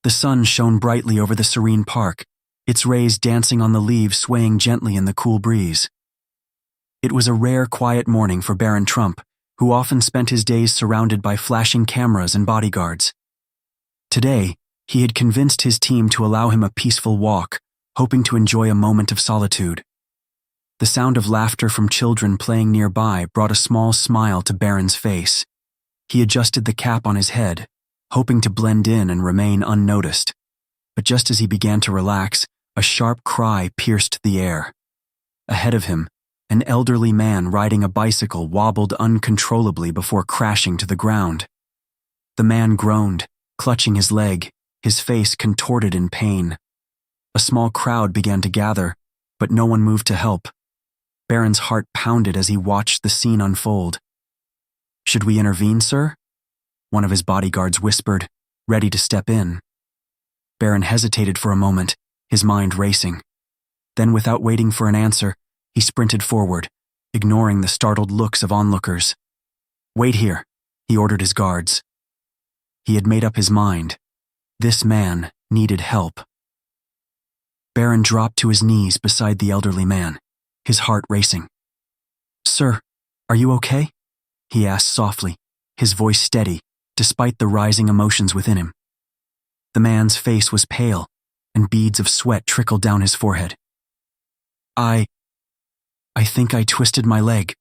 The sun shone brightly over the serene park, its rays dancing on the leaves swaying gently in the cool breeze. It was a rare, quiet morning for Barron Trump, who often spent his days surrounded by flashing cameras and bodyguards. Today, he had convinced his team to allow him a peaceful walk, hoping to enjoy a moment of solitude. The sound of laughter from children playing nearby brought a small smile to Barron's face. He adjusted the cap on his head, hoping to blend in and remain unnoticed. But just as he began to relax, a sharp cry pierced the air. Ahead of him, an elderly man riding a bicycle wobbled uncontrollably before crashing to the ground. The man groaned, clutching his leg, his face contorted in pain. A small crowd began to gather, but no one moved to help. Barron's heart pounded as he watched the scene unfold. "Should we intervene, sir?" one of his bodyguards whispered, ready to step in. Barron hesitated for a moment, his mind racing. Then, without waiting for an answer, he sprinted forward, ignoring the startled looks of onlookers. "Wait here," he ordered his guards. He had made up his mind. This man needed help. Barron dropped to his knees beside the elderly man, his heart racing. "Sir, are you okay?" he asked softly, his voice steady, despite the rising emotions within him. The man's face was pale, and beads of sweat trickled down his forehead. I think I twisted my leg."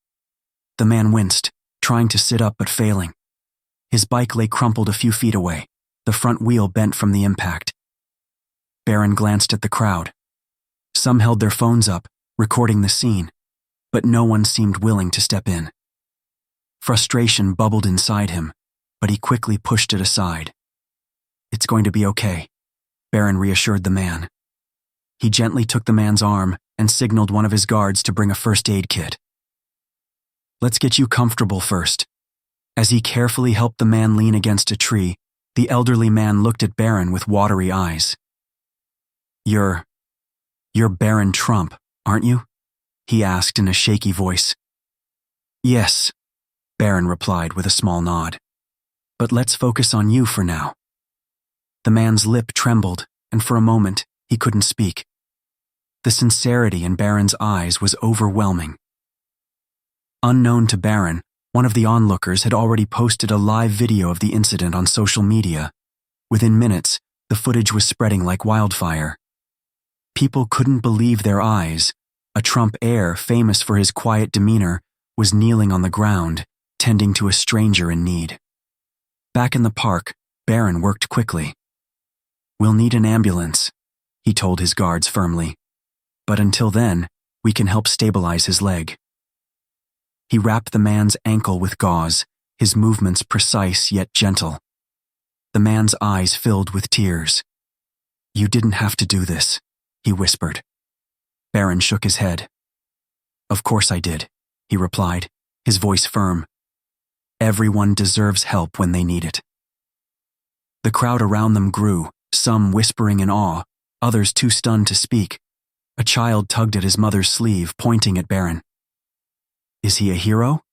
The man winced, trying to sit up but failing. His bike lay crumpled a few feet away, the front wheel bent from the impact. Barron glanced at the crowd. Some held their phones up, recording the scene, but no one seemed willing to step in. Frustration bubbled inside him, but he quickly pushed it aside. "It's going to be okay," Barron reassured the man. He gently took the man's arm and signaled one of his guards to bring a first aid kit. "Let's get you comfortable first." As he carefully helped the man lean against a tree, the elderly man looked at Barron with watery eyes. You're Barron Trump, aren't you?" he asked in a shaky voice. "Yes," Barron replied with a small nod. "But let's focus on you for now." The man's lip trembled, and for a moment, he couldn't speak. The sincerity in Barron's eyes was overwhelming. Unknown to Barron, one of the onlookers had already posted a live video of the incident on social media. Within minutes, the footage was spreading like wildfire. People couldn't believe their eyes. A Trump heir famous for his quiet demeanor was kneeling on the ground, tending to a stranger in need. Back in the park, Barron worked quickly. "We'll need an ambulance," he told his guards firmly. "But until then, we can help stabilize his leg." He wrapped the man's ankle with gauze, his movements precise yet gentle. The man's eyes filled with tears. "You didn't have to do this," he whispered. Barron shook his head. "Of course I did," he replied, his voice firm. "Everyone deserves help when they need it." The crowd around them grew, some whispering in awe, others too stunned to speak. A child tugged at his mother's sleeve, pointing at Barron. "Is he a hero?"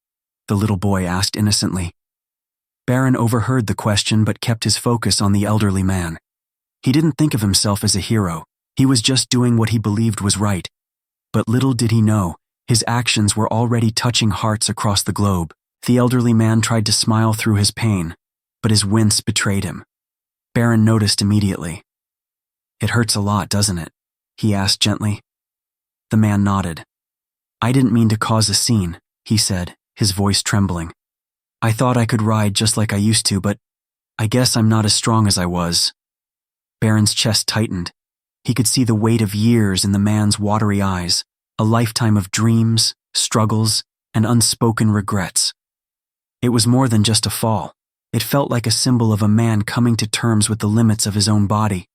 the little boy asked innocently. Barron overheard the question but kept his focus on the elderly man. He didn't think of himself as a hero. He was just doing what he believed was right. But little did he know, his actions were already touching hearts across the globe. The elderly man tried to smile through his pain, but his wince betrayed him. Barron noticed immediately. "It hurts a lot, doesn't it?" he asked gently. The man nodded. "I didn't mean to cause a scene," he said, his voice trembling. "I thought I could ride just like I used to, but I guess I'm not as strong as I was." Barron's chest tightened. He could see the weight of years in the man's watery eyes, a lifetime of dreams, struggles, and unspoken regrets. It was more than just a fall. It felt like a symbol of a man coming to terms with the limits of his own body.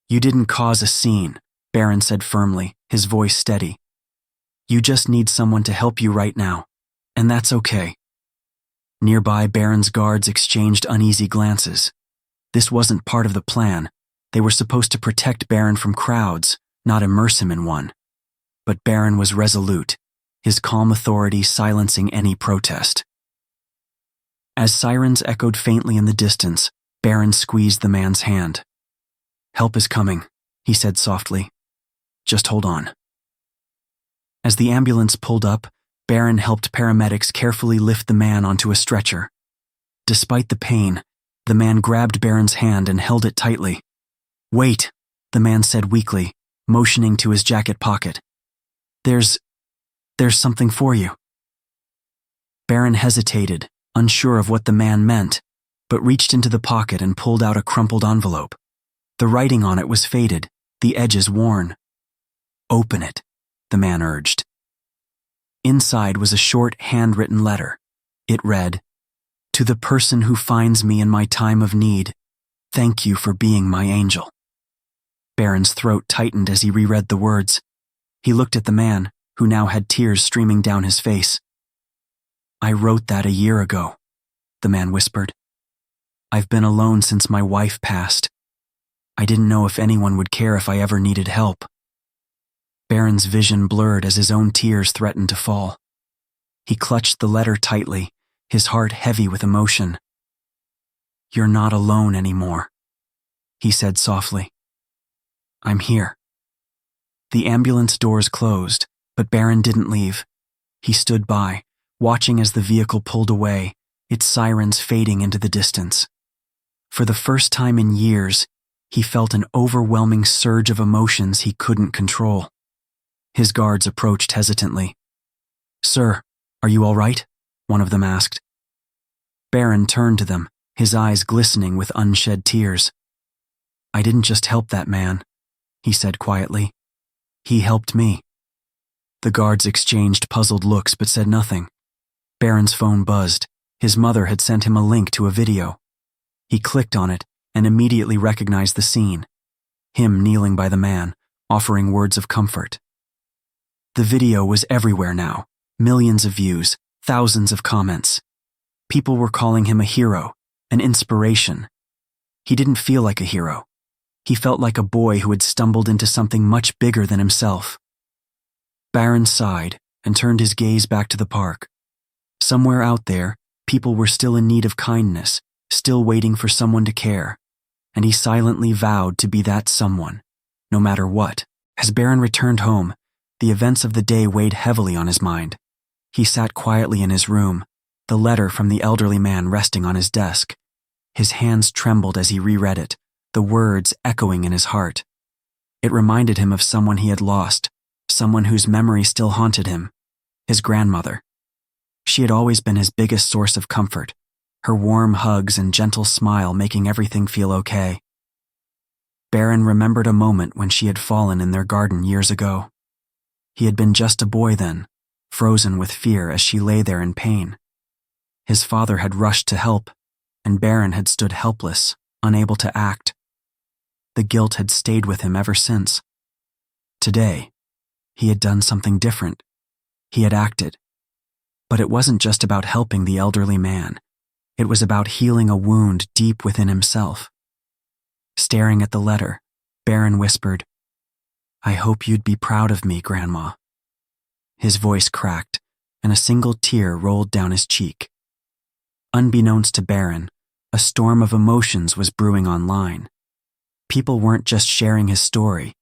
"You didn't cause a scene," Barron said firmly, his voice steady. "You just need someone to help you right now, and that's okay." Nearby, Barron's guards exchanged uneasy glances. This wasn't part of the plan. They were supposed to protect Barron from crowds, not immerse him in one. But Barron was resolute, his calm authority silencing any protest. As sirens echoed faintly in the distance, Barron squeezed the man's hand. Help is coming, he said softly. Just hold on. As the ambulance pulled up, Barron helped paramedics carefully lift the man onto a stretcher. Despite the pain, the man grabbed Barron's hand and held it tightly. Wait, the man said weakly, motioning to his jacket pocket. There's something for you. Barron hesitated, unsure of what the man meant, but reached into the pocket and pulled out a crumpled envelope. The writing on it was faded, the edges worn. Open it, the man urged. Inside was a short, handwritten letter. It read, "To the person who finds me in my time of need, thank you for being my angel." Barron's throat tightened as he reread the words. He looked at the man, who now had tears streaming down his face. "I wrote that a year ago," the man whispered. "I've been alone since my wife passed. I didn't know if anyone would care if I ever needed help." Barron's vision blurred as his own tears threatened to fall. He clutched the letter tightly, his heart heavy with emotion. "You're not alone anymore," he said softly. "I'm here." The ambulance doors closed, but Barron didn't leave. He stood by, watching as the vehicle pulled away, its sirens fading into the distance. For the first time in years, he felt an overwhelming surge of emotions he couldn't control. His guards approached hesitantly. "Sir, are you all right?" one of them asked. Barron turned to them, his eyes glistening with unshed tears. "I didn't just help that man," he said quietly. "He helped me." The guards exchanged puzzled looks but said nothing. Barron's phone buzzed. His mother had sent him a link to a video. He clicked on it and immediately recognized the scene. Him kneeling by the man, offering words of comfort. The video was everywhere now, millions of views, thousands of comments. People were calling him a hero, an inspiration. He didn't feel like a hero. He felt like a boy who had stumbled into something much bigger than himself. Barron sighed and turned his gaze back to the park. Somewhere out there, people were still in need of kindness, still waiting for someone to care, and he silently vowed to be that someone, no matter what. As Barron returned home, the events of the day weighed heavily on his mind. He sat quietly in his room, the letter from the elderly man resting on his desk. His hands trembled as he reread it, the words echoing in his heart. It reminded him of someone he had lost, someone whose memory still haunted him, his grandmother. She had always been his biggest source of comfort, her warm hugs and gentle smile making everything feel okay. Barron remembered a moment when she had fallen in their garden years ago. He had been just a boy then, frozen with fear as she lay there in pain. His father had rushed to help, and Barron had stood helpless, unable to act. The guilt had stayed with him ever since. Today, he had done something different. He had acted. But it wasn't just about helping the elderly man. It was about healing a wound deep within himself. Staring at the letter, Barron whispered, "I hope you'd be proud of me, Grandma." His voice cracked, and a single tear rolled down his cheek. Unbeknownst to Barron, a storm of emotions was brewing online. People weren't just sharing his story.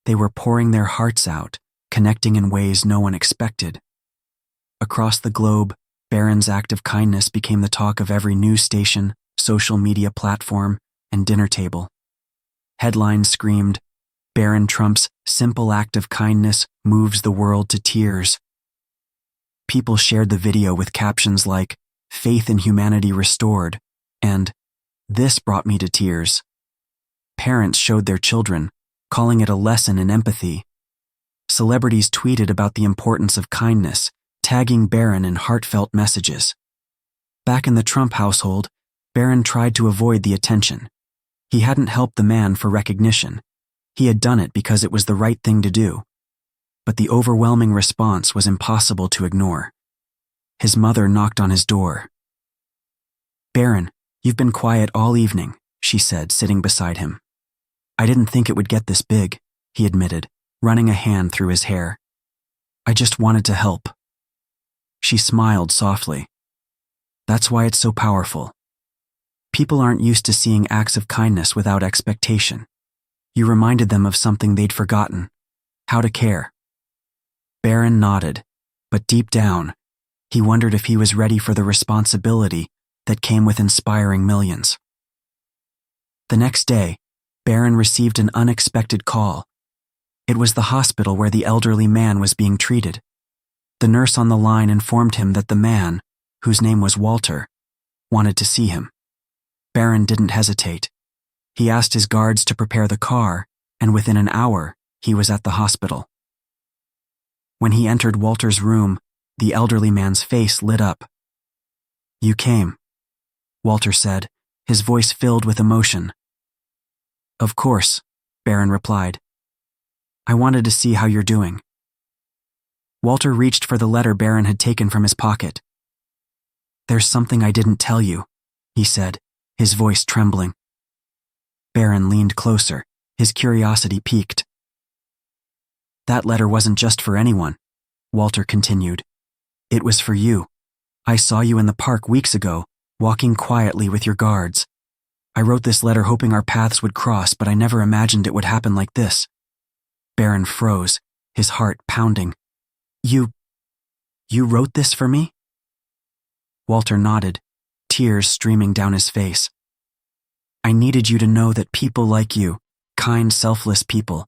They were pouring their hearts out, connecting in ways no one expected. Across the globe, Barron's act of kindness became the talk of every news station, social media platform, and dinner table. Headlines screamed, "Barron Trump's simple act of kindness moves the world to tears." People shared the video with captions like, "Faith in humanity restored," and "This brought me to tears." Parents showed their children, calling it a lesson in empathy. Celebrities tweeted about the importance of kindness, tagging Barron in heartfelt messages. Back in the Trump household, Barron tried to avoid the attention. He hadn't helped the man for recognition. He had done it because it was the right thing to do. But the overwhelming response was impossible to ignore. His mother knocked on his door. "Barron, you've been quiet all evening," she said, sitting beside him. "I didn't think it would get this big," he admitted, running a hand through his hair. "I just wanted to help." She smiled softly. "That's why it's so powerful. People aren't used to seeing acts of kindness without expectation. You reminded them of something they'd forgotten, how to care. Barron nodded, but deep down, he wondered if he was ready for the responsibility that came with inspiring millions. The next day, Barron received an unexpected call. It was the hospital where the elderly man was being treated. The nurse on the line informed him that the man, whose name was Walter, wanted to see him. Barron didn't hesitate. He asked his guards to prepare the car, and within an hour, he was at the hospital. When he entered Walter's room, the elderly man's face lit up. "You came," Walter said, his voice filled with emotion. "Of course," Barron replied. "I wanted to see how you're doing." Walter reached for the letter Barron had taken from his pocket. "There's something I didn't tell you," he said, his voice trembling. Barron leaned closer, his curiosity piqued. "That letter wasn't just for anyone," Walter continued. "It was for you. I saw you in the park weeks ago, walking quietly with your guards. I wrote this letter hoping our paths would cross, but I never imagined it would happen like this." Barron froze, his heart pounding. You wrote this for me?" Walter nodded, tears streaming down his face. "I needed you to know that people like you, kind, selfless people,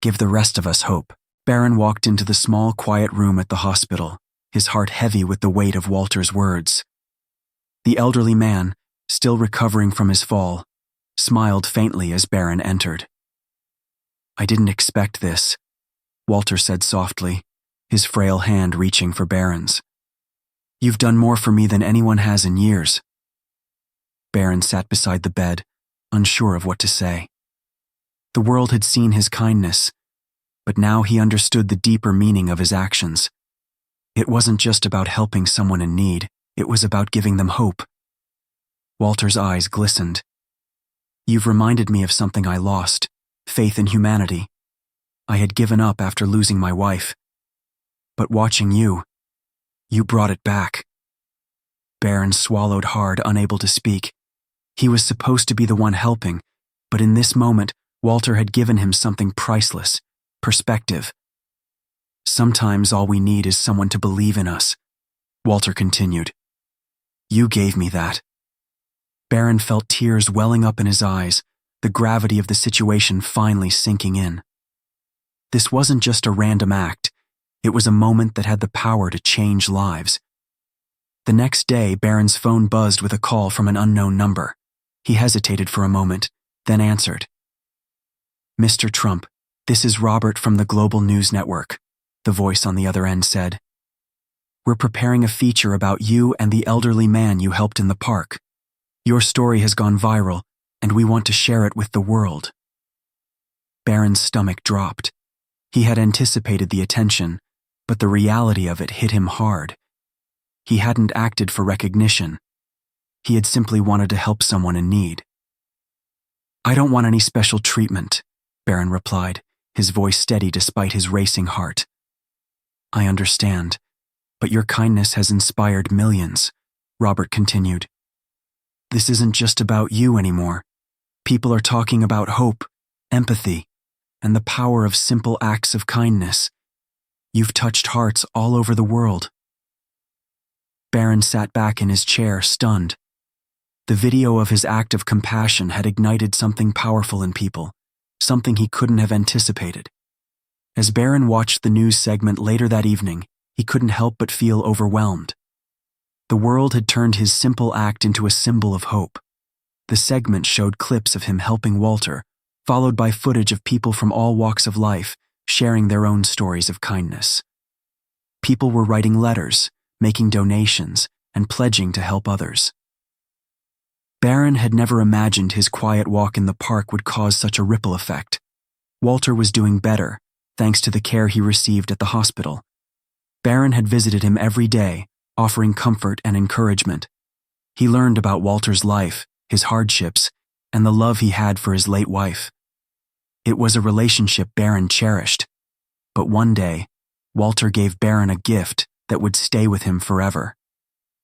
give the rest of us hope." Barron walked into the small, quiet room at the hospital, his heart heavy with the weight of Walter's words. The elderly man, still recovering from his fall, smiled faintly as Barron entered. "I didn't expect this," Walter said softly, his frail hand reaching for Barron's. "You've done more for me than anyone has in years." Barron sat beside the bed, unsure of what to say. The world had seen his kindness, but now he understood the deeper meaning of his actions. It wasn't just about helping someone in need, it was about giving them hope. Walter's eyes glistened. "You've reminded me of something I lost, faith in humanity. I had given up after losing my wife. But watching you brought it back." Barron swallowed hard, unable to speak. He was supposed to be the one helping, but in this moment, Walter had given him something priceless, perspective. "Sometimes all we need is someone to believe in us," Walter continued. "You gave me that." Barron felt tears welling up in his eyes, the gravity of the situation finally sinking in. This wasn't just a random act. It was a moment that had the power to change lives. The next day, Barron's phone buzzed with a call from an unknown number. He hesitated for a moment, then answered. "Mr. Trump, this is Robert from the Global News Network," the voice on the other end said. "We're preparing a feature about you and the elderly man you helped in the park. Your story has gone viral, and we want to share it with the world." Barron's stomach dropped. He had anticipated the attention, but the reality of it hit him hard. He hadn't acted for recognition. He had simply wanted to help someone in need. "I don't want any special treatment," Barron replied, his voice steady despite his racing heart. "I understand, but your kindness has inspired millions," Robert continued. "This isn't just about you anymore. People are talking about hope, empathy, and the power of simple acts of kindness. You've touched hearts all over the world." Barron sat back in his chair, stunned. The video of his act of compassion had ignited something powerful in people, something he couldn't have anticipated. As Barron watched the news segment later that evening, he couldn't help but feel overwhelmed. The world had turned his simple act into a symbol of hope. The segment showed clips of him helping Walter, followed by footage of people from all walks of life sharing their own stories of kindness. People were writing letters, making donations, and pledging to help others. Barron had never imagined his quiet walk in the park would cause such a ripple effect. Walter was doing better, thanks to the care he received at the hospital. Barron had visited him every day, offering comfort and encouragement. He learned about Walter's life, his hardships, and the love he had for his late wife. It was a relationship Barron cherished. But one day, Walter gave Barron a gift that would stay with him forever.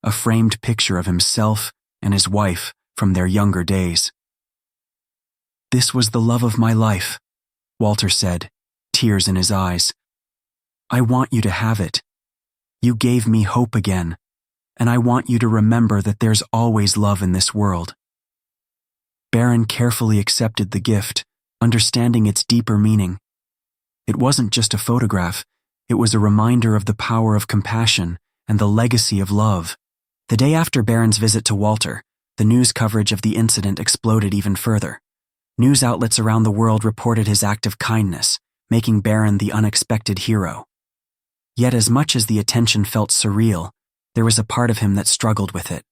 A framed picture of himself and his wife from their younger days. "This was the love of my life," Walter said, tears in his eyes. "I want you to have it. You gave me hope again, and I want you to remember that there's always love in this world." Barron carefully accepted the gift, understanding its deeper meaning. It wasn't just a photograph, it was a reminder of the power of compassion and the legacy of love. The day after Barron's visit to Walter, the news coverage of the incident exploded even further. News outlets around the world reported his act of kindness, making Barron the unexpected hero. Yet as much as the attention felt surreal, there was a part of him that struggled with it.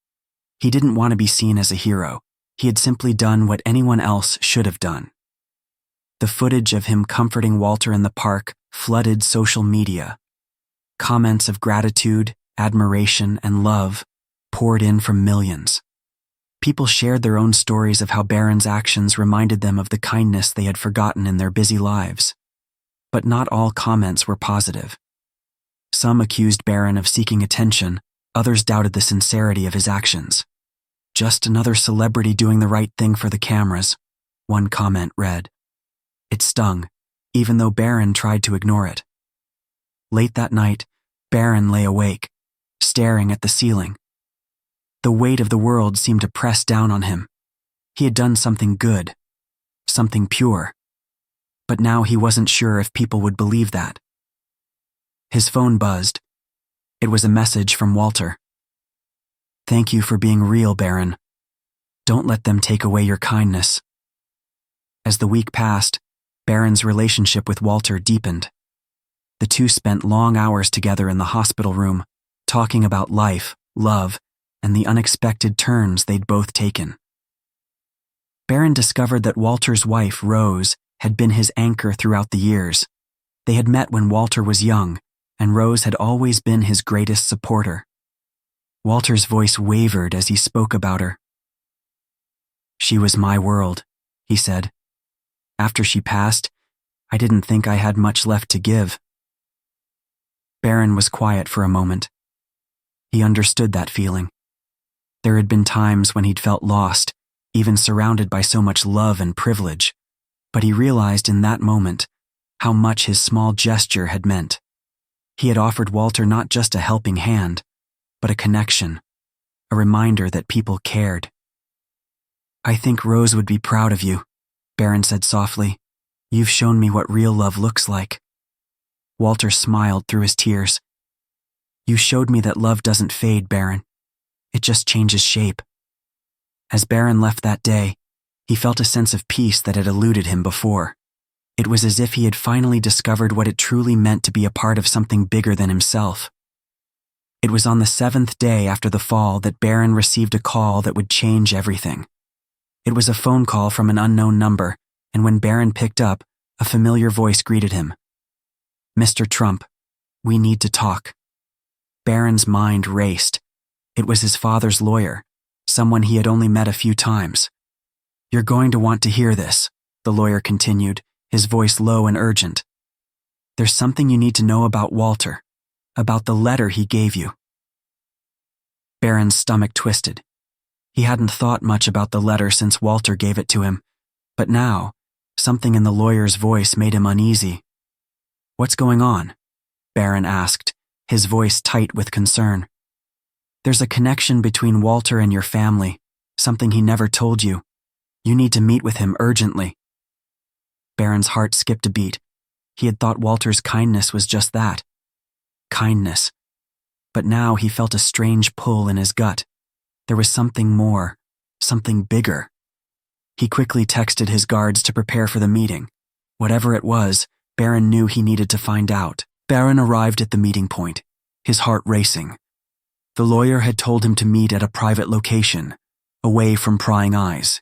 He didn't want to be seen as a hero. He had simply done what anyone else should have done. The footage of him comforting Walter in the park flooded social media. Comments of gratitude, admiration, and love poured in from millions. People shared their own stories of how Barron's actions reminded them of the kindness they had forgotten in their busy lives. But not all comments were positive. Some accused Barron of seeking attention, others doubted the sincerity of his actions. "Just another celebrity doing the right thing for the cameras," one comment read. It stung, even though Barron tried to ignore it. Late that night, Barron lay awake, staring at the ceiling. The weight of the world seemed to press down on him. He had done something good, something pure. But now he wasn't sure if people would believe that. His phone buzzed. It was a message from Walter. "Thank you for being real, Barron. Don't let them take away your kindness." As the week passed, Barron's relationship with Walter deepened. The two spent long hours together in the hospital room, talking about life, love, and the unexpected turns they'd both taken. Barron discovered that Walter's wife, Rose, had been his anchor throughout the years. They had met when Walter was young, and Rose had always been his greatest supporter. Walter's voice wavered as he spoke about her. "She was my world," he said. "After she passed, I didn't think I had much left to give." Barron was quiet for a moment. He understood that feeling. There had been times when he'd felt lost, even surrounded by so much love and privilege, but he realized in that moment how much his small gesture had meant. He had offered Walter not just a helping hand, but a connection, a reminder that people cared. "I think Rose would be proud of you," Barron said softly. "You've shown me what real love looks like." Walter smiled through his tears. "You showed me that love doesn't fade, Barron. It just changes shape." As Barron left that day, he felt a sense of peace that had eluded him before. It was as if he had finally discovered what it truly meant to be a part of something bigger than himself. It was on the 7th day after the fall that Barron received a call that would change everything. It was a phone call from an unknown number, and when Barron picked up, a familiar voice greeted him. "Mr. Trump, we need to talk." Barron's mind raced. It was his father's lawyer, someone he had only met a few times. "You're going to want to hear this," the lawyer continued, his voice low and urgent. "There's something you need to know about Walter, about the letter he gave you." Barron's stomach twisted. He hadn't thought much about the letter since Walter gave it to him, but now, something in the lawyer's voice made him uneasy. "What's going on?" Barron asked, his voice tight with concern. "There's a connection between Walter and your family, something he never told you. You need to meet with him urgently." Barron's heart skipped a beat. He had thought Walter's kindness was just that. Kindness. But now he felt a strange pull in his gut. There was something more, something bigger. He quickly texted his guards to prepare for the meeting. Whatever it was, Barron knew he needed to find out. Barron arrived at the meeting point, his heart racing. The lawyer had told him to meet at a private location, away from prying eyes.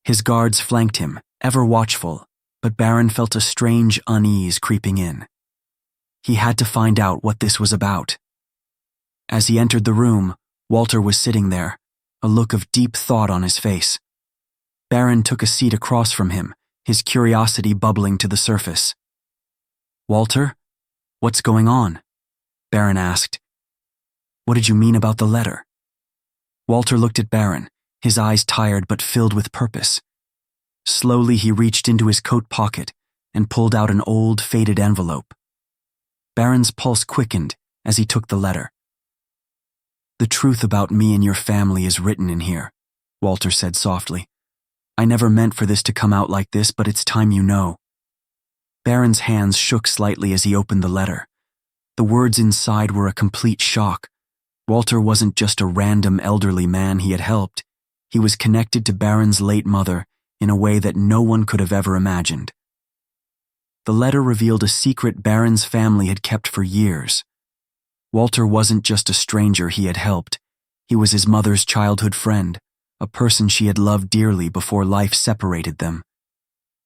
His guards flanked him, ever watchful, but Barron felt a strange unease creeping in. He had to find out what this was about. As he entered the room, Walter was sitting there, a look of deep thought on his face. Barron took a seat across from him, his curiosity bubbling to the surface. "Walter, what's going on?" Barron asked. "What did you mean about the letter?" Walter looked at Barron, his eyes tired but filled with purpose. Slowly he reached into his coat pocket and pulled out an old, faded envelope. Barron's pulse quickened as he took the letter. "The truth about me and your family is written in here," Walter said softly. "I never meant for this to come out like this, but it's time you know." Barron's hands shook slightly as he opened the letter. The words inside were a complete shock. Walter wasn't just a random elderly man he had helped. He was connected to Barron's late mother in a way that no one could have ever imagined. The letter revealed a secret Barron's family had kept for years. Walter wasn't just a stranger he had helped. He was his mother's childhood friend, a person she had loved dearly before life separated them.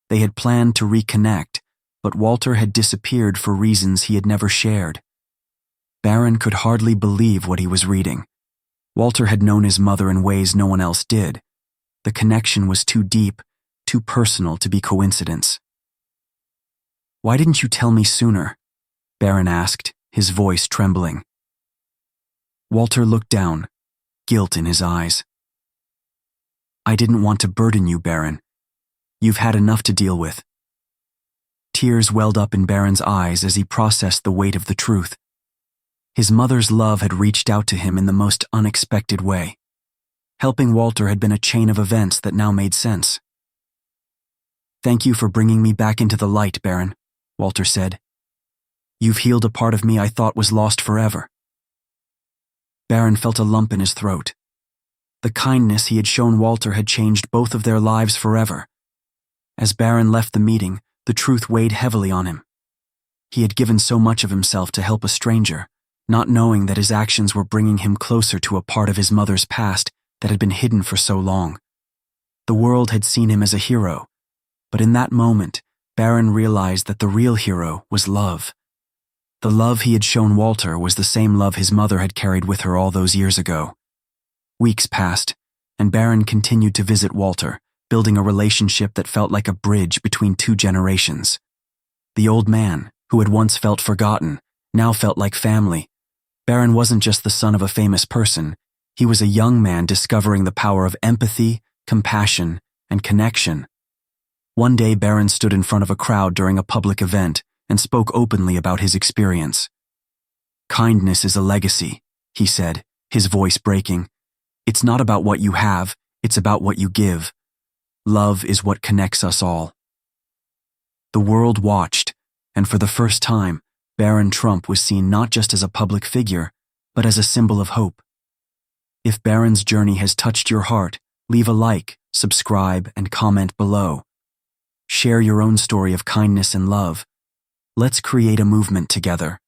They had planned to reconnect, but Walter had disappeared for reasons he had never shared. Barron could hardly believe what he was reading. Walter had known his mother in ways no one else did. The connection was too deep, too personal to be coincidence. "Why didn't you tell me sooner?" Barron asked, his voice trembling. Walter looked down, guilt in his eyes. "I didn't want to burden you, Barron. You've had enough to deal with." Tears welled up in Barron's eyes as he processed the weight of the truth. His mother's love had reached out to him in the most unexpected way. Helping Walter had been a chain of events that now made sense. "Thank you for bringing me back into the light, Barron," Walter said. "You've healed a part of me I thought was lost forever." Barron felt a lump in his throat. The kindness he had shown Walter had changed both of their lives forever. As Barron left the meeting, the truth weighed heavily on him. He had given so much of himself to help a stranger, not knowing that his actions were bringing him closer to a part of his mother's past that had been hidden for so long. The world had seen him as a hero, but in that moment, Barron realized that the real hero was love. The love he had shown Walter was the same love his mother had carried with her all those years ago. Weeks passed, and Barron continued to visit Walter, building a relationship that felt like a bridge between two generations. The old man, who had once felt forgotten, now felt like family. Barron wasn't just the son of a famous person. He was a young man discovering the power of empathy, compassion, and connection. One day, Barron stood in front of a crowd during a public event and spoke openly about his experience. "Kindness is a legacy," he said, his voice breaking. "It's not about what you have, it's about what you give. Love is what connects us all." The world watched, and for the first time, Barron Trump was seen not just as a public figure, but as a symbol of hope. If Barron's journey has touched your heart, leave a like, subscribe, and comment below. Share your own story of kindness and love. Let's create a movement together.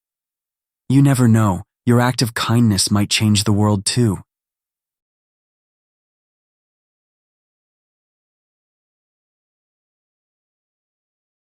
You never know, your act of kindness might change the world too.